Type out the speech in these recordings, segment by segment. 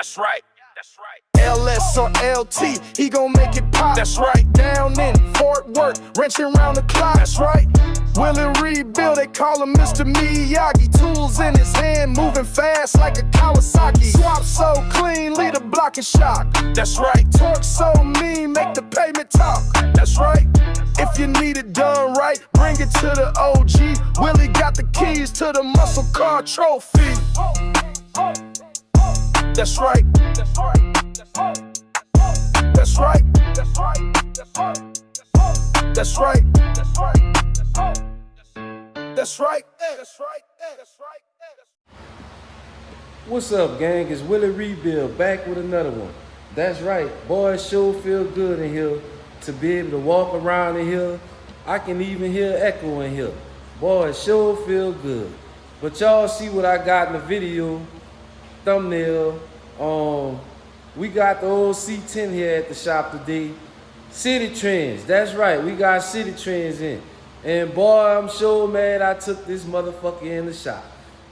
That's right. LS or LT, he gon' make it pop. That's right. Down in Fort Worth, wrenching round the clock. That's right. Willie Rebuild, they call him Mr. Miyagi. Tools in his hand, moving fast like a Kawasaki. Swap so clean, lead a block and shock. That's right. Torque so mean, make the pavement talk. That's right. If you need it done right, bring it to the OG. Willie got the keys to the muscle car trophy. That's right. That's right. That's right. That's right. That's right. That's right. What's up, gang? It's Willie Rebuild back with another one. That's right. Boy, it sure feel good in here to be able to walk around in here. I can even hear echo in here. Boy, it sure feel good. But y'all see what I got in the video thumbnail. We got the old C10 here at the shop today. Citi Trends, that's right, we got Citi Trends in. And boy, I'm sure mad I took this motherfucker in the shop.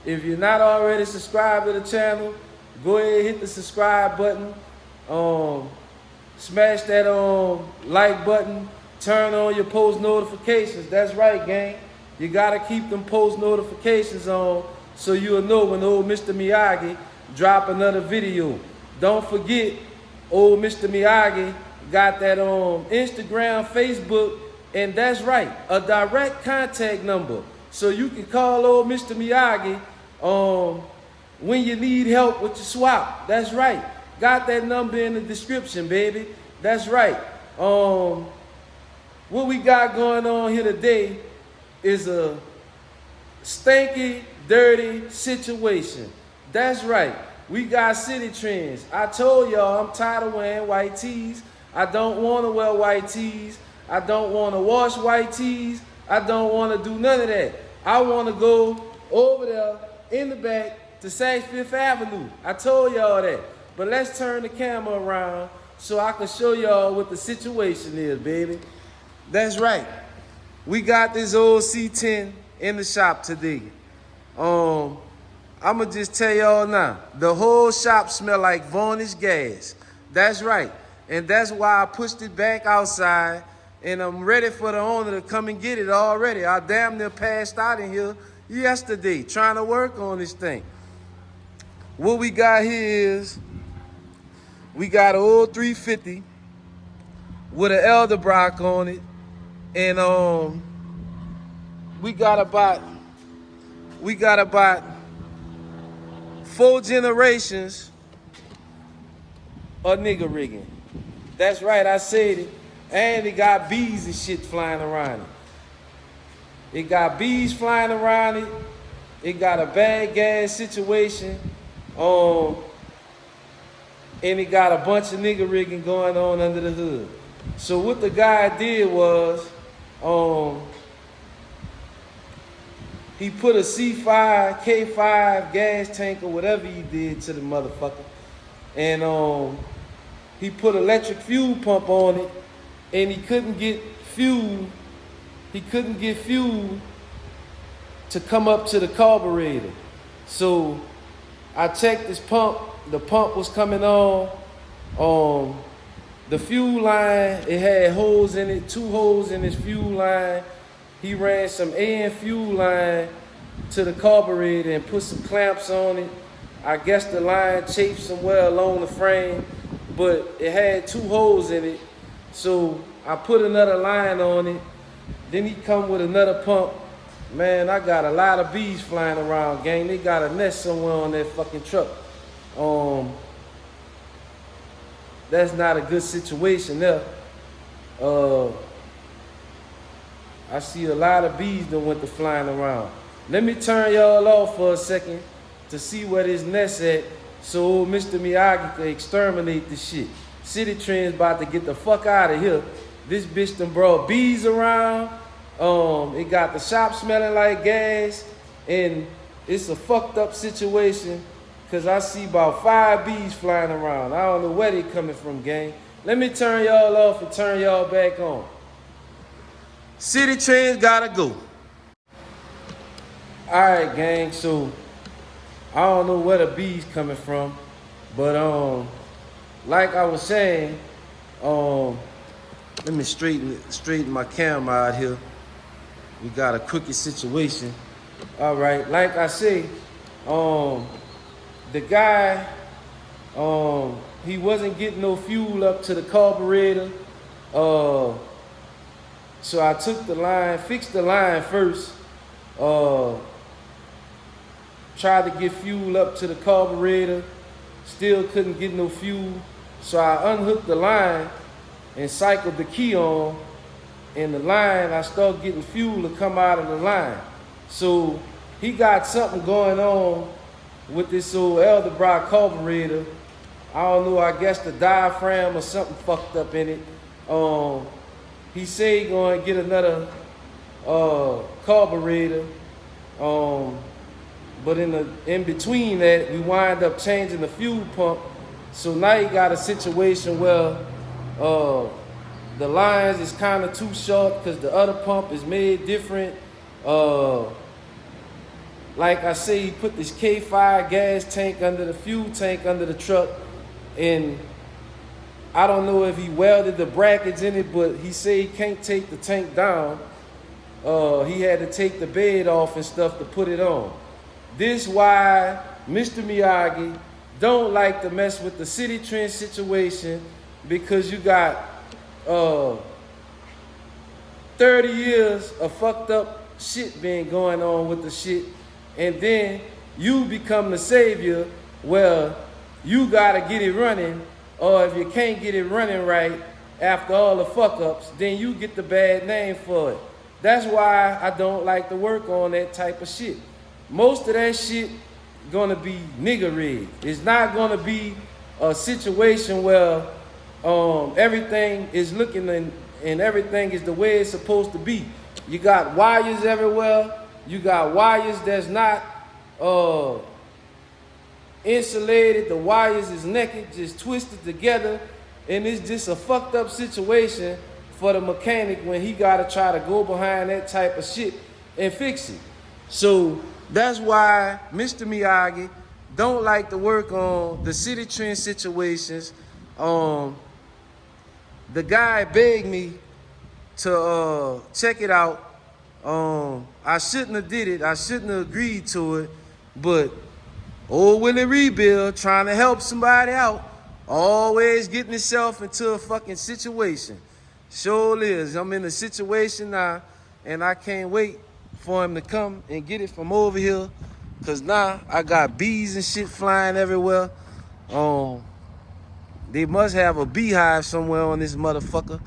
If you're not already subscribed to the channel, go ahead, hit the subscribe button. Smash that like button. Turn on your post notifications. That's right, gang. You gotta keep them post notifications on so you'll know when old Mr. Miyagi drop another video. Don't forget, old Mr. Miyagi got that on Instagram, Facebook, and that's right, a direct contact number. So you can call old Mr. Miyagi when you need help with your swap. That's right. Got that number in the description, baby. That's right. What we got going on here today is a stinky, dirty situation. That's right. We got Citi Trends. I told y'all I'm tired of wearing white tees. I don't want to wear white tees. I don't want to wash white tees. I don't want to do none of that. I want to go over there in the back to Saks Fifth Avenue. I told y'all that. But let's turn the camera around so I can show y'all what the situation is, baby. That's right. We got this old C10 in the shop today. I'ma just tell y'all now, the whole shop smell like varnish gas. That's right. And that's why I pushed it back outside, and I'm ready for the owner to come and get it already. I damn near passed out in here yesterday trying to work on this thing. What we got here is, we got an old 350 with an Elder Brock on it, and we got about 4 generations of nigga rigging. That's right, I said it. And it got bees and shit flying around it. It got bees flying around it. It got a bad gas situation. And it got a bunch of nigga rigging going on under the hood. So what the guy did was, he put a C5, K5 gas tank or whatever he did to the motherfucker. And he put electric fuel pump on it, and he couldn't get fuel. He couldn't get fuel to come up to the carburetor. So I checked this pump. The pump was coming on. The fuel line, it had holes in it, 2 holes in this fuel line. He ran some AN fuel line to the carburetor and put some clamps on it. I guess the line chafed somewhere along the frame, but it had 2 holes in it. So I put another line on it. Then he come with another pump. Man, I got a lot of bees flying around, gang. They got a nest somewhere on that fucking truck. That's not a good situation there. I see a lot of bees that went to flying around. Let me turn y'all off for a second to see where this nest at, so old Mr. Miyagi can exterminate this shit. Citi Trends about to get the fuck out of here. This bitch done brought bees around. It got the shop smelling like gas, and it's a fucked up situation because I see about 5 bees flying around. I don't know where they coming from, gang. Let me turn y'all off and turn y'all back on. Citi Trends gotta go. All right, gang, so I don't know where the bees coming from, But like I was saying, let me straighten my camera out here. We got a crooked situation. All right, like I say, the guy, he wasn't getting no fuel up to the carburetor. So I took the line, fixed the line first, tried to get fuel up to the carburetor, still couldn't get no fuel. So I unhooked the line and cycled the key on, and the line, I started getting fuel to come out of the line. So he got something going on with this old Elderbrock carburetor. I don't know, I guess the diaphragm or something fucked up in it. He said he gonna get another carburetor. But in between that, we wind up changing the fuel pump. So now you got a situation where the lines is kind of too short because the other pump is made different. Like I say, he put this K5 gas tank under the fuel tank under the truck, and I don't know if he welded the brackets in it, but he said he can't take the tank down. He had to take the bed off and stuff to put it on. This why Mr. Miyagi don't like to mess with the Citi trend situation, because you got 30 years of fucked up shit being going on with the shit, and then you become the savior where you gotta get it running, or if you can't get it running right after all the fuck ups, then you get the bad name for it. That's why I don't like to work on that type of shit. Most of that shit gonna be nigga rigged. It's not gonna be a situation where everything is looking and everything is the way it's supposed to be. You got wires everywhere. You got wires that's not insulated. The wires is naked, just twisted together, and it's just a fucked up situation for the mechanic when he gotta try to go behind that type of shit and fix it. So that's why Mr. Miyagi don't like to work on the Citi trend situations. The guy begged me to check it out. I shouldn't have did it. I shouldn't have agreed to it. But old Willie Rebuild trying to help somebody out, always getting himself into a fucking situation. Sure is. I'm in a situation now, and I can't wait for him to come and get it from over here, cause now I got bees and shit flying everywhere. They must have a beehive somewhere on this motherfucker.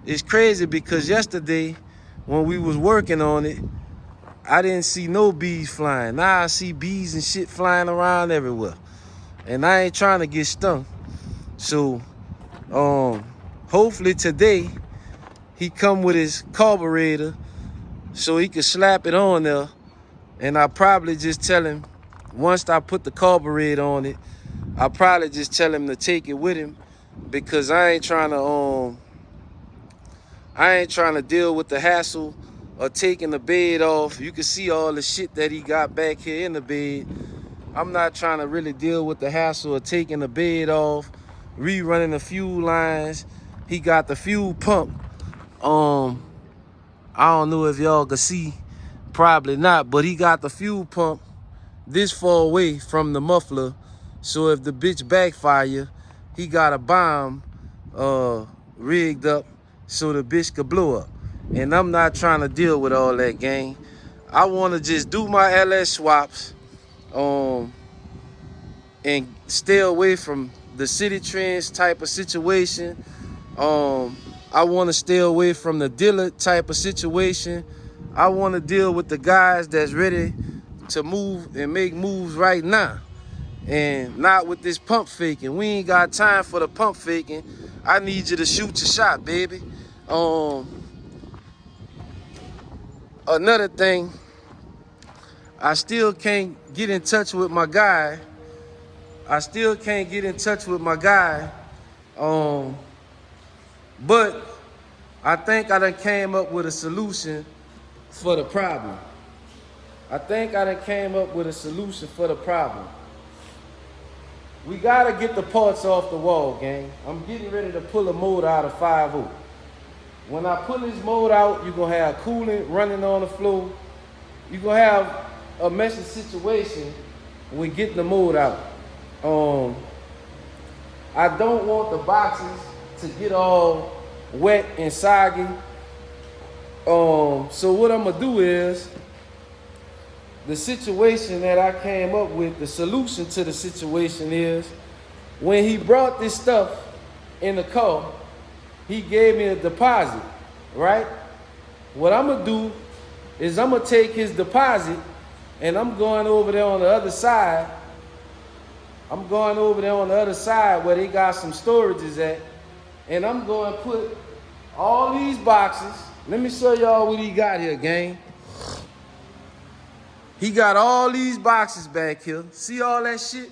It's crazy because yesterday when we was working on it, I didn't see no bees flying. Now I see bees and shit flying around everywhere, and I ain't trying to get stung. So hopefully today he come with his carburetor so he could slap it on there, and I'll probably just tell him, once I put the carburetor on it, I'll probably just tell him to take it with him, because I ain't trying to deal with the hassle of taking the bed off. You can see all the shit that he got back here in the bed. I'm not trying to really deal with the hassle of taking the bed off, rerunning the fuel lines. He got the fuel pump. I don't know if y'all can see, probably not, but he got the fuel pump this far away from the muffler. So if the bitch backfire, he got a bomb rigged up so the bitch could blow up. And I'm not trying to deal with all that, gang. I want to just do my LS swaps and stay away from the Citi trends type of situation. I want to stay away from the dealer type of situation. I want to deal with the guys that's ready to move and make moves right now, and not with this pump faking. We ain't got time for the pump faking. I need you to shoot your shot, baby. Another thing, I still can't get in touch with my guy. But I think I done came up with a solution for the problem. we gotta get the parts off the wall, gang. I'm getting ready to pull a motor out of 5.0. When I pull this motor out, you're gonna have coolant running on the floor. You're gonna have a messy situation with getting the motor out. I don't want the boxes to get all wet and soggy. So what I'm gonna do is, the situation that I came up with, the solution to the situation is, when he brought this stuff in the car, he gave me a deposit, right? What I'm gonna do is I'm gonna take his deposit and I'm going over there on the other side. I'm going over there on the other side where they got some storages at, and I'm going to put all these boxes. Let me show y'all what he got here, gang. He got all these boxes back here. See all that shit?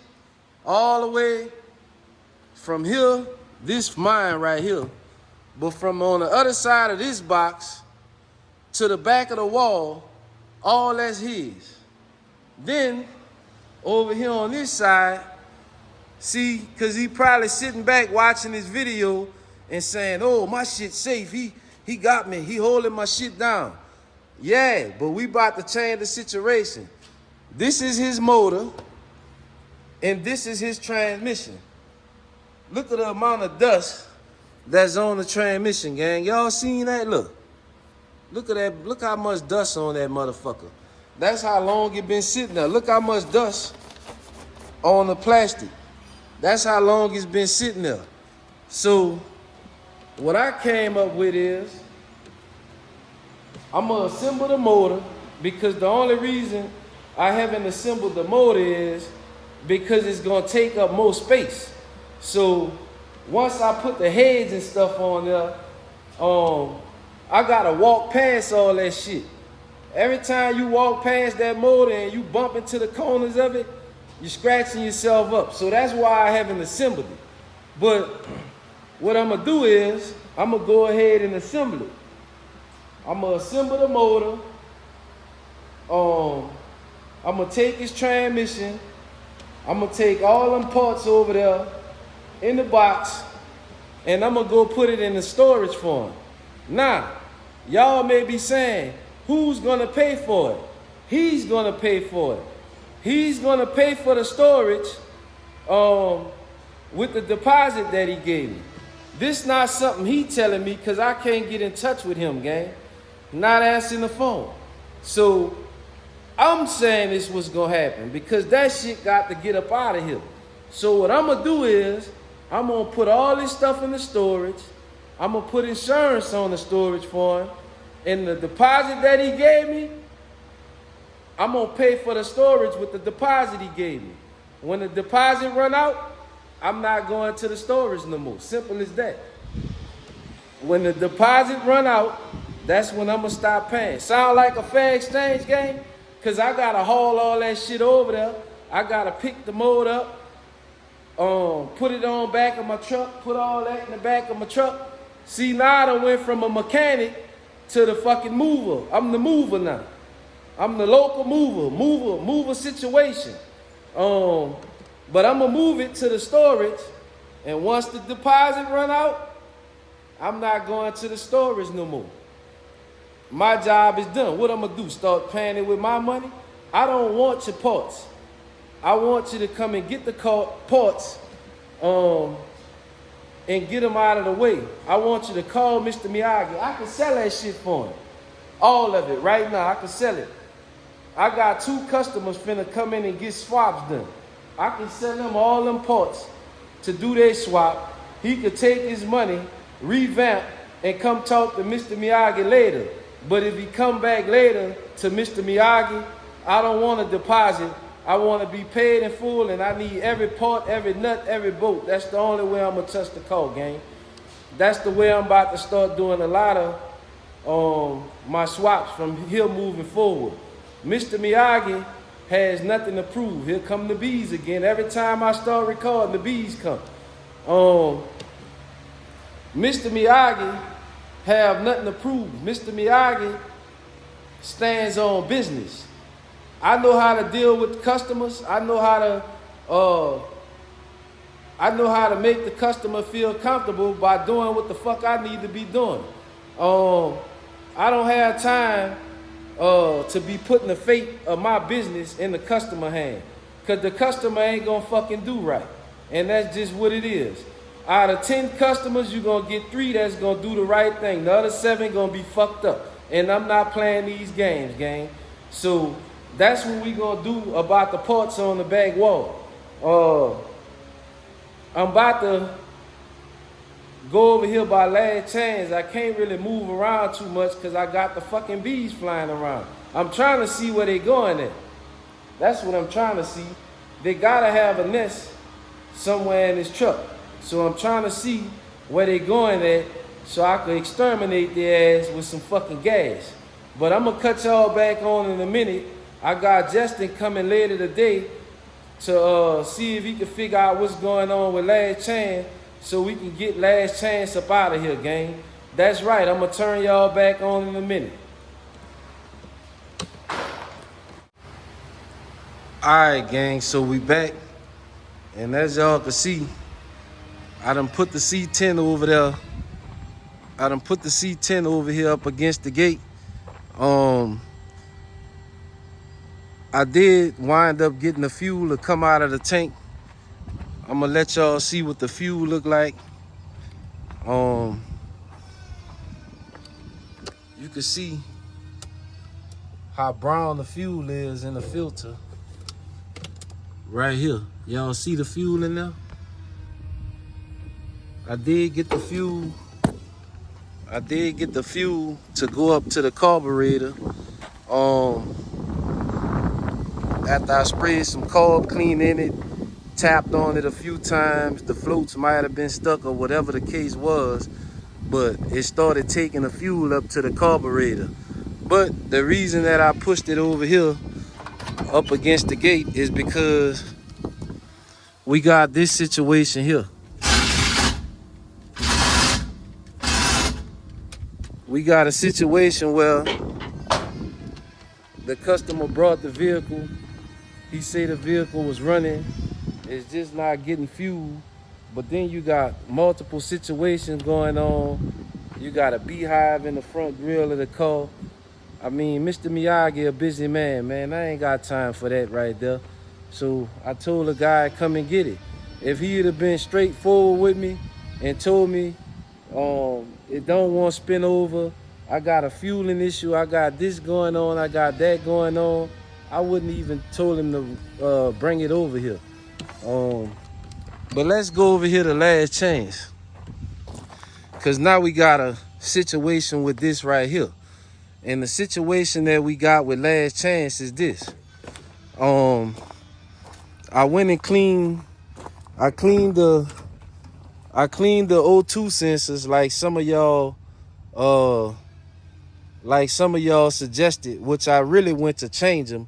All the way from here, this mine right here. But from on the other side of this box to the back of the wall, all that's his. Then, over here on this side, see, because he probably sitting back watching this video and saying, oh, my shit's safe. He got me. He holding my shit down. Yeah, but we about to change the situation. This is his motor, and this is his transmission. Look at the amount of dust that's on the transmission, gang. Y'all seen that? Look. Look at that. Look how much dust on that motherfucker. That's how long it been sitting there. Look how much dust on the plastic. That's how long it's been sitting there. So what I came up with is, I'm going to assemble the motor, because the only reason I haven't assembled the motor is because it's going to take up more space. So once I put the heads and stuff on there, I got to walk past all that shit. Every time you walk past that motor and you bump into the corners of it, you're scratching yourself up. So that's why I haven't assembled it. But what I'm going to do is, I'm going to go ahead and assemble it. I'm going to assemble the motor. I'm going to take his transmission. I'm going to take all them parts over there in the box, and I'm going to go put it in the storage for him. Now, y'all may be saying, who's going to pay for it? He's going to pay for it. He's going to pay for the storage with the deposit that he gave me. This not something he telling me, because I can't get in touch with him, gang. Not answering the phone. So I'm saying this was going to happen, because that shit got to get up out of here. So what I'm going to do is, I'm going to put all this stuff in the storage. I'm going to put insurance on the storage for him. And the deposit that he gave me, I'm going to pay for the storage with the deposit he gave me. When the deposit run out, I'm not going to the storage no more. Simple as that. When the deposit run out, that's when I'm going to stop paying. Sound like a fair exchange game? Because I got to haul all that shit over there. I got to pick the motor up, put it on back of my truck, put all that in the back of my truck. See, now I done went from a mechanic to the fucking mover. I'm the mover now. I'm the local mover situation. But I'm going to move it to the storage. And once the deposit run out, I'm not going to the storage no more. My job is done. What I'm going to do? Start paying it with my money? I don't want your parts. I want you to come and get the parts and get them out of the way. I want you to call Mr. Miyagi. I can sell that shit for him. All of it right now. I can sell it. I got 2 customers finna come in and get swaps done. I can sell them all them parts to do their swap. He could take his money, revamp, and come talk to Mr. Miyagi later. But if he come back later to Mr. Miyagi, I don't want a deposit. I want to be paid in full, and I need every part, every nut, every bolt. That's the only way I'm going to touch the car, gang. That's the way I'm about to start doing a lot of my swaps from here moving forward. Mr. Miyagi has nothing to prove. Here come the bees again. Every time I start recording, the bees come. Mr. Miyagi have nothing to prove. Mr. Miyagi stands on business. I know how to deal with customers. I know how to I know how to make the customer feel comfortable by doing what the fuck I need to be doing. I don't have time to be putting the fate of my business in the customer hand. Cause the customer ain't gonna fucking do right. And that's just what it is. Out of 10 customers, you're gonna get 3 that's gonna do the right thing. The other 7 gonna be fucked up. And I'm not playing these games, gang. So that's what we gonna do about the parts on the back wall. I'm about to go over here by Last Chance. I can't really move around too much because I got the fucking bees flying around. I'm trying to see where they going at. That's what I'm trying to see. They gotta have a nest somewhere in this truck. So I'm trying to see where they going at so I can exterminate their ass with some fucking gas. But I'm gonna cut y'all back on in a minute. I got Justin coming later today to see if he can figure out what's going on with Last Chance so we can get Last Chance up out of here, gang. That's right, I'm gonna turn y'all back on in a minute. Alright, gang, so we back. And as y'all can see, I done put the C10 over there. I done put the C10 over here up against the gate. I did wind up getting the fuel to come out of the tank. I'm gonna let y'all see what the fuel look like. You can see how brown the fuel is in the filter. Right here. Y'all see the fuel in there? I did get the fuel. I did get the fuel to go up to the carburetor. After I sprayed some carb clean in it, tapped on it a few times, the floats might have been stuck or whatever the case was, but it started taking the fuel up to the carburetor. But the reason that I pushed it over here up against the gate is because we got this situation here. We got a situation where the customer brought the vehicle. He said the vehicle was running. It's just not getting fuel. But then you got multiple situations going on. You got a beehive in the front grill of the car. I mean, Mr. Miyagi, a busy man, I ain't got time for that right there. So I told the guy, come and get it. If he'd have been straightforward with me and told me, it don't want to spin over, I got a fueling issue, I got this going on, I got that going on, I wouldn't even told him to bring it over here. But let's go over here to Last Chance. Cause now we got a situation with this right here. And the situation that we got with Last Chance is this. I went and cleaned the O2 sensors like some of y'all suggested, which I really went to change them,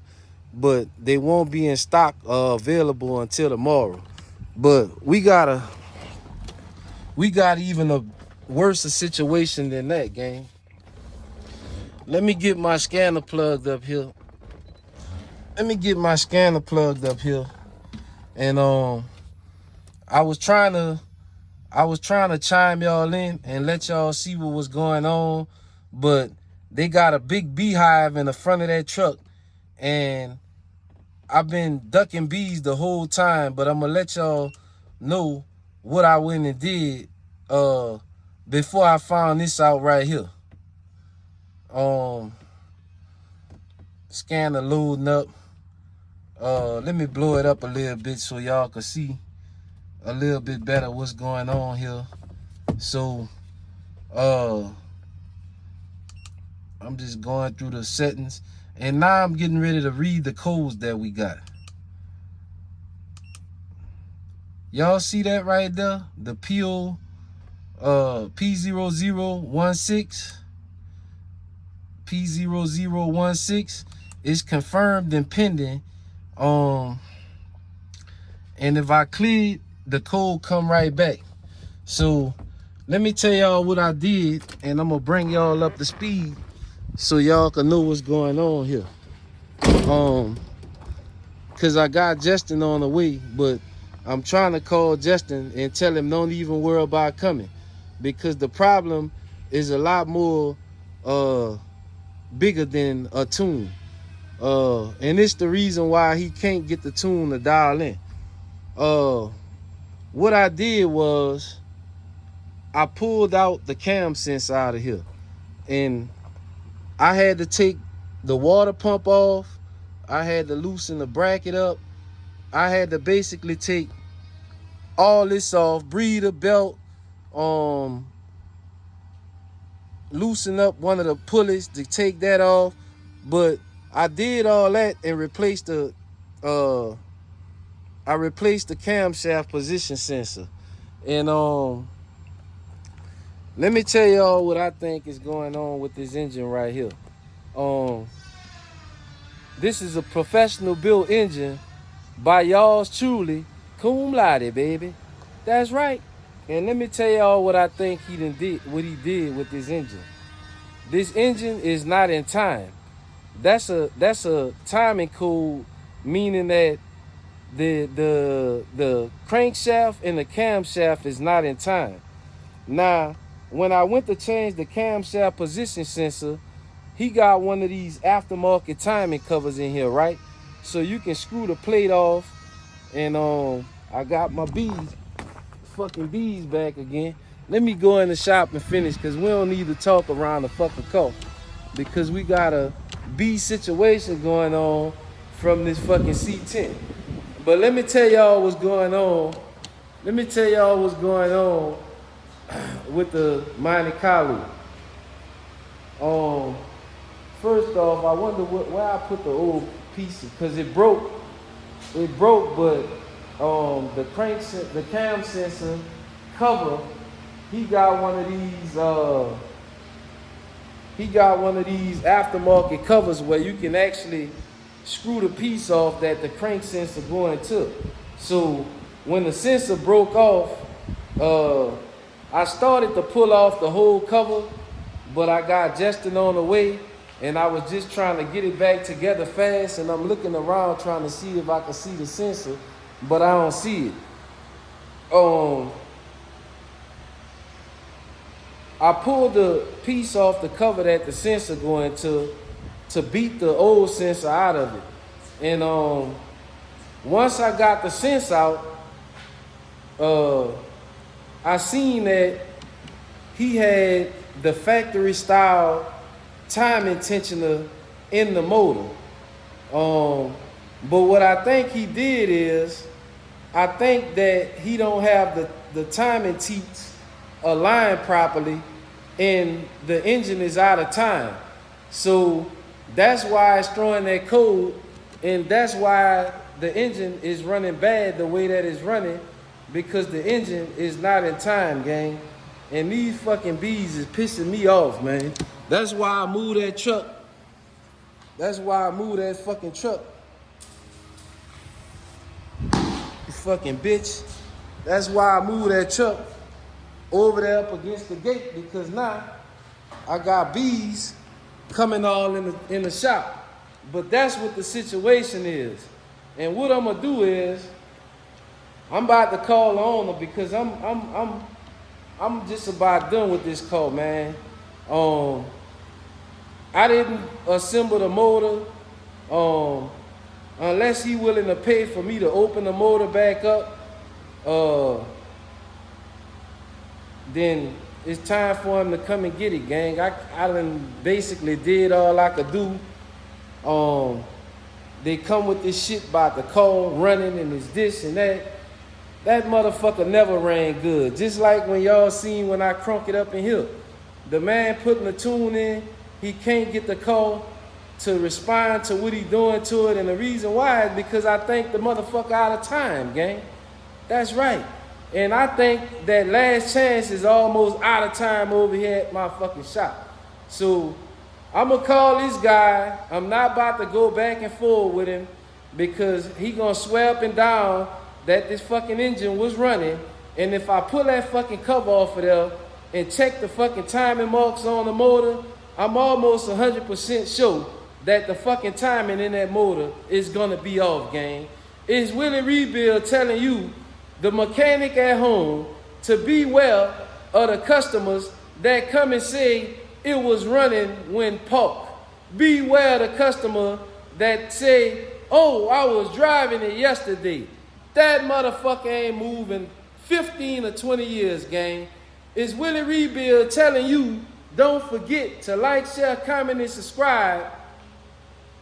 but they won't be in stock available until tomorrow. But we got even a worse situation than that, gang. Let me get my scanner plugged up here. And I was trying to chime y'all in and let y'all see what was going on, but they got a big beehive in the front of that truck, and I've been ducking bees the whole time, but I'm gonna let y'all know what I went and did before I found this out right here. Scanner loading up. Let me blow it up a little bit so y'all can see a little bit better what's going on here. So I'm just going through the settings, and now I'm getting ready to read the codes that we got. Y'all see that right there? The PO P0016 P0016 is confirmed and pending. And if I clear, the code come right back. So let me tell y'all what I did, and I'm gonna bring y'all up to speed so y'all can know what's going on here. Cause I got Justin on the way, but I'm trying to call Justin and tell him don't even worry about coming, because the problem is a lot more bigger than a tune. And it's the reason why he can't get the tune to dial in. What I did was I pulled out the cam sense out of here, and I had to take the water pump off. I had to loosen the bracket up. I had to basically take all this off, breather belt, loosen up one of the pulleys to take that off. But I did all that and replaced the camshaft position sensor. And let me tell y'all what I think is going on with this engine right here. This is a professional built engine by y'all's truly, cum laude, baby. That's right. And let me tell y'all what I think he did with this engine. This engine is not in time. That's a timing code, meaning that the crankshaft and the camshaft is not in time. Now, when I went to change the camshaft position sensor, he got one of these aftermarket timing covers in here, right? So you can screw the plate off, and I got my fucking bees back again. Let me go in the shop and finish, because we don't need to talk around the fucking car, because we got a bee situation going on from this fucking C10. But let me tell y'all what's going on. Let me tell y'all what's going on with the Monte Carlo. First off, I wonder where I put the old piece, because it broke. It broke, but the cam sensor cover, he got one of these aftermarket covers where you can actually screw the piece off that the crank sensor going to. So when the sensor broke off, I started to pull off the whole cover, but I got Justin on the way, and I was just trying to get it back together fast, and I'm looking around trying to see if I can see the sensor, but I don't see it. I pulled the piece off the cover that the sensor going to beat the old sensor out of it. And once I got the sense out, I seen that he had the factory style timing tensioner in the motor. But what I think he did is, I think that he don't have the timing teats aligned properly, and the engine is out of time. So that's why it's throwing that code, and that's why the engine is running bad the way that it's running, because the engine is not in time, gang. And these fucking bees is pissing me off, man. That's why I moved that truck. That's why I moved that fucking truck. You fucking bitch. That's why I moved that truck over there up against the gate, because now I got bees coming all in the shop. But that's what the situation is. And what I'm gonna do is, I'm about to call the owner, because I'm just about done with this car, man. I didn't assemble the motor unless he willing to pay for me to open the motor back up. Then it's time for him to come and get it, gang. I done basically did all I could do. They come with this shit about the car running and it's this and that. That motherfucker never ran good. Just like when y'all seen when I crunk it up in here. The man putting the tune in, he can't get the car to respond to what he doing to it. And the reason why is because I think the motherfucker out of time, gang. That's right. And I think that Last Chance is almost out of time over here at my fucking shop. So I'm gonna call this guy. I'm not about to go back and forth with him, because he gonna swear up and down that this fucking engine was running. And if I pull that fucking cover off of there and check the fucking timing marks on the motor, I'm almost 100% sure that the fucking timing in that motor is gonna be off, gang. Is Willie Rebuild telling you the mechanic at home to beware of the customers that come and say it was running when parked. Beware the customer that say, oh, I was driving it yesterday. That motherfucker ain't moving 15 or 20 years, gang. It's Willie Rebuild telling you, don't forget to like, share, comment, and subscribe.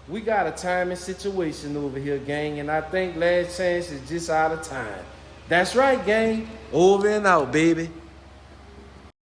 We got a timing situation over here, gang, and I think Last Chance is just out of time. That's right, gang. Over and out, baby.